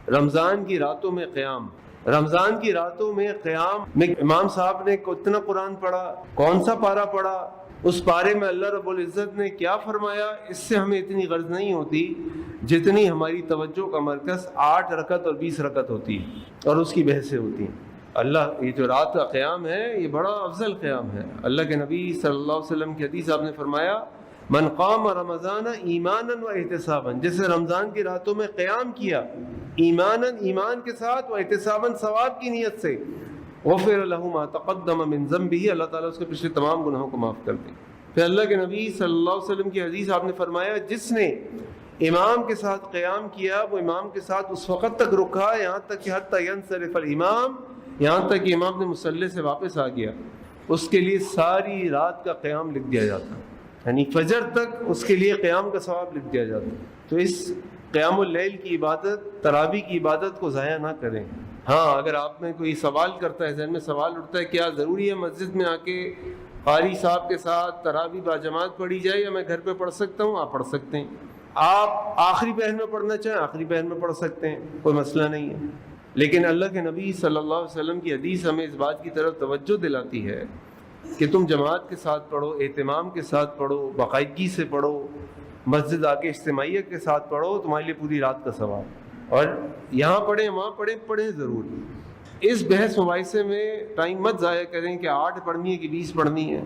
رمضان کی راتوں میں قیام، رمضان کی راتوں میں قیام میں امام صاحب نے کتنا قرآن پڑھا، کون سا پارہ پڑھا، اس پارے میں اللہ رب العزت نے کیا فرمایا، اس سے ہمیں اتنی غرض نہیں ہوتی جتنی ہماری توجہ کا مرکز 8 رکعت اور 20 رکعت ہوتی ہے اور اس کی بحثیں ہوتی ہیں۔ اللہ، یہ جو رات کا قیام ہے یہ بڑا افضل قیام ہے۔ اللہ کے نبی صلی اللہ علیہ وسلم کی حدیث آپ نے فرمایا من قام رمضان ایمانا و احتسابا، جس نے رمضان کی راتوں میں قیام کیا ایمانا، ایمان کے ساتھ، و احتسابا، ثواب کی نیت سے، غفر له ما تقدم من ذنبه، اللہ تعالیٰ اس کے پچھلے تمام گناہوں کو معاف کر دے۔ پھر اللہ کے نبی صلی اللہ علیہ وسلم کی حدیث آپ نے فرمایا جس نے امام کے ساتھ قیام کیا وہ امام کے ساتھ اس وقت تک رکا یہاں تک کہ حتی ینصرف الامام، یہاں تک کہ امام نے مصلی سے واپس آ گیا، اس کے لیے ساری رات کا قیام لکھ دیا جاتا، یعنی فجر تک اس کے لیے قیام کا ثواب لکھ دیا جاتا۔ تو اس قیام اللیل کی عبادت، تراویح کی عبادت کو ضائع نہ کریں۔ ہاں، اگر آپ میں کوئی سوال کرتا ہے، ذہن میں سوال اٹھتا ہے کیا ضروری ہے مسجد میں آ کے قاری صاحب کے ساتھ تراویح باجماعت پڑھی جائے یا میں گھر پہ پڑھ سکتا ہوں؟ آپ پڑھ سکتے ہیں۔ آپ آخری پہر میں پڑھنا چاہیں آخری پہر میں پڑھ سکتے ہیں، کوئی مسئلہ نہیں ہے۔ لیکن اللہ کے نبی صلی اللہ علیہ وسلم کی حدیث ہمیں اس بات کی طرف توجہ دلاتی ہے کہ تم جماعت کے ساتھ پڑھو، اہتمام کے ساتھ پڑھو، باقاعدگی سے پڑھو، مسجد آ کے اجتماعیت کے ساتھ پڑھو، تمہارے لیے پوری رات کا ثواب۔ اور یہاں پڑھیں وہاں پڑھیں، پڑھیں ضرور۔ اس بحث مباحثے میں ٹائم مت ضائع کریں کہ 8 پڑھنی ہے کہ 20 پڑھنی ہے۔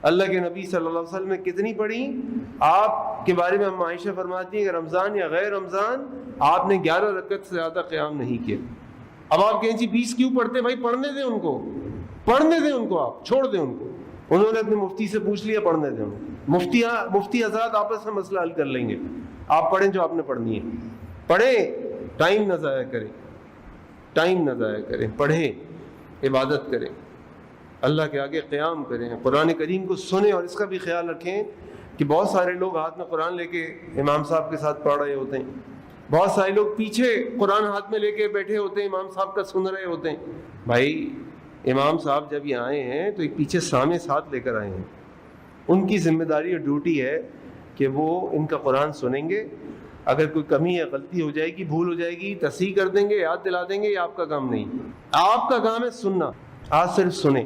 اللہ کے نبی صلی اللہ علیہ وسلم نے کتنی پڑھی؟ آپ کے بارے میں ہم عائشہ فرماتی ہیں کہ رمضان یا غیر رمضان آپ نے 11 رکعت سے زیادہ قیام نہیں کیا۔ اب آپ کہیں جی 20 کیوں پڑھتے ہیں؟ بھائی پڑھنے دیں ان کو، پڑھنے دیں ان کو، آپ چھوڑ دیں ان کو۔ انہوں نے اپنے مفتی سے پوچھ لیا، پڑھنے دیں ان کو۔ مفتی حضرات آپس میں مسئلہ حل کر لیں گے، آپ پڑھیں جو آپ نے پڑھنی ہے، پڑھیں، ٹائم نہ ضائع کریں، ٹائم نہ ضائع کریں، پڑھیں، عبادت کریں، اللہ کے آگے قیام کریں، قرآن کریم کو سنیں۔ اور اس کا بھی خیال رکھیں کہ بہت سارے لوگ ہاتھ میں قرآن لے کے امام صاحب کے ساتھ پڑھ رہے ہوتے ہیں، بہت سارے لوگ پیچھے قرآن ہاتھ میں لے کے بیٹھے ہوتے ہیں، امام صاحب کا سن رہے ہوتے ہیں۔ بھائی امام صاحب جب یہ آئے ہیں تو ایک پیچھے سامنے ساتھ لے کر آئے ہیں، ان کی ذمہ داری اور ڈیوٹی ہے کہ وہ ان کا قرآن سنیں گے، اگر کوئی کمی یا غلطی ہو جائے گی، بھول ہو جائے گی، تصحیح کر دیں گے، یاد دلا دیں گے، یہ آپ کا کام نہیں، آپ کا کام ہے سننا، آج صرف سنیں۔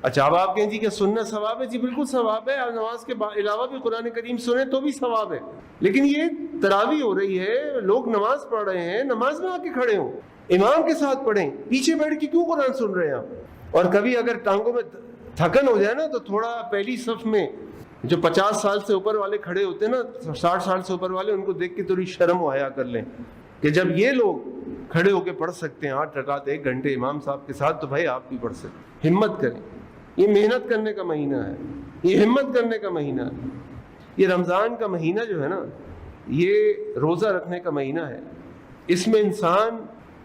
اچھا اب آپ کہیں جی کہ سننا ثواب ہے؟ جی بالکل ثواب ہے، آپ نماز کے علاوہ بھی قرآن کریم سنیں تو بھی ثواب ہے، لیکن یہ تراویح ہو رہی ہے، لوگ نماز پڑھ رہے ہیں، نماز میں آ کے کھڑے ہوں، امام کے ساتھ پڑھیں، پیچھے بیٹھ کے کیوں قرآن سن رہے ہیں آپ؟ اور کبھی اگر ٹانگوں میں تھکن ہو جائے نا تو تھوڑا پہلی صف میں جو 50 سال سے اوپر والے کھڑے ہوتے ہیں نا، 60 سال سے اوپر والے، ان کو دیکھ کے تھوڑی شرم و حیا کر لیں کہ جب یہ لوگ کھڑے ہو کے پڑھ سکتے ہیں 8 رکعت 1 گھنٹے امام صاحب کے ساتھ، تو بھائی آپ بھی پڑھ سکتے۔ ہمت کریں، یہ محنت کرنے کا مہینہ ہے، یہ ہمت کرنے کا مہینہ ہے۔ یہ رمضان کا مہینہ جو ہے نا، یہ روزہ رکھنے کا مہینہ ہے، اس میں انسان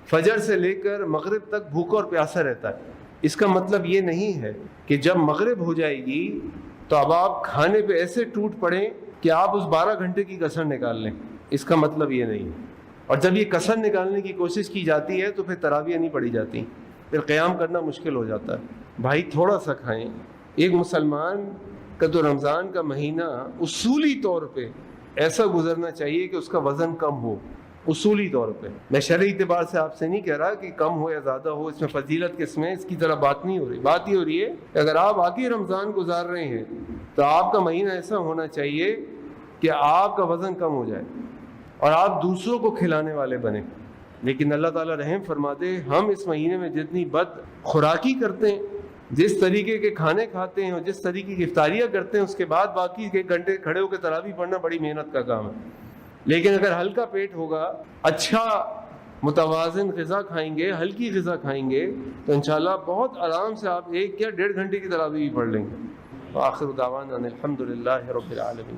فجر سے لے کر مغرب تک بھوکا اور پیاسا رہتا ہے۔ اس کا مطلب یہ نہیں ہے کہ جب مغرب ہو جائے گی تو اب آپ کھانے پہ ایسے ٹوٹ پڑیں کہ آپ اس 12 گھنٹے کی کسر نکال لیں، اس کا مطلب یہ نہیں ہے۔ اور جب یہ کسر نکالنے کی کوشش کی جاتی ہے تو پھر تراویح نہیں پڑھی جاتی، پھر قیام کرنا مشکل ہو جاتا ہے۔ بھائی تھوڑا سا کھائیں۔ ایک مسلمان کا تو رمضان کا مہینہ اصولی طور پہ ایسا گزرنا چاہیے کہ اس کا وزن کم ہو، اصولی طور پہ۔ میں شرعی اعتبار سے آپ سے نہیں کہہ رہا کہ کم ہو یا زیادہ ہو، اس میں فضیلت کس میں، اس کی طرح بات نہیں ہو رہی۔ بات یہ ہو رہی ہے کہ اگر آپ واقعی رمضان گزار رہے ہیں تو آپ کا مہینہ ایسا ہونا چاہیے کہ آپ کا وزن کم ہو جائے اور آپ دوسروں کو کھلانے والے بنیں۔ لیکن اللہ تعالیٰ رحم فرما دے، ہم اس مہینے میں جتنی بد خوراکی کرتے ہیں، جس طریقے کے کھانے کھاتے ہیں اور جس طریقے کی افطاریاں کرتے ہیں، اس کے بعد باقی 1 گھنٹے کھڑے ہو کے تراویح پڑھنا بڑی محنت کا کام ہے۔ لیکن اگر ہلکا پیٹ ہوگا، اچھا متوازن غذا کھائیں گے، ہلکی غذا کھائیں گے، تو انشاءاللہ بہت آرام سے آپ 1 یا 1.5 گھنٹے کی تراویح بھی پڑھ لیں گے۔ وآخر دعوانا الحمدللہ رب العالمین۔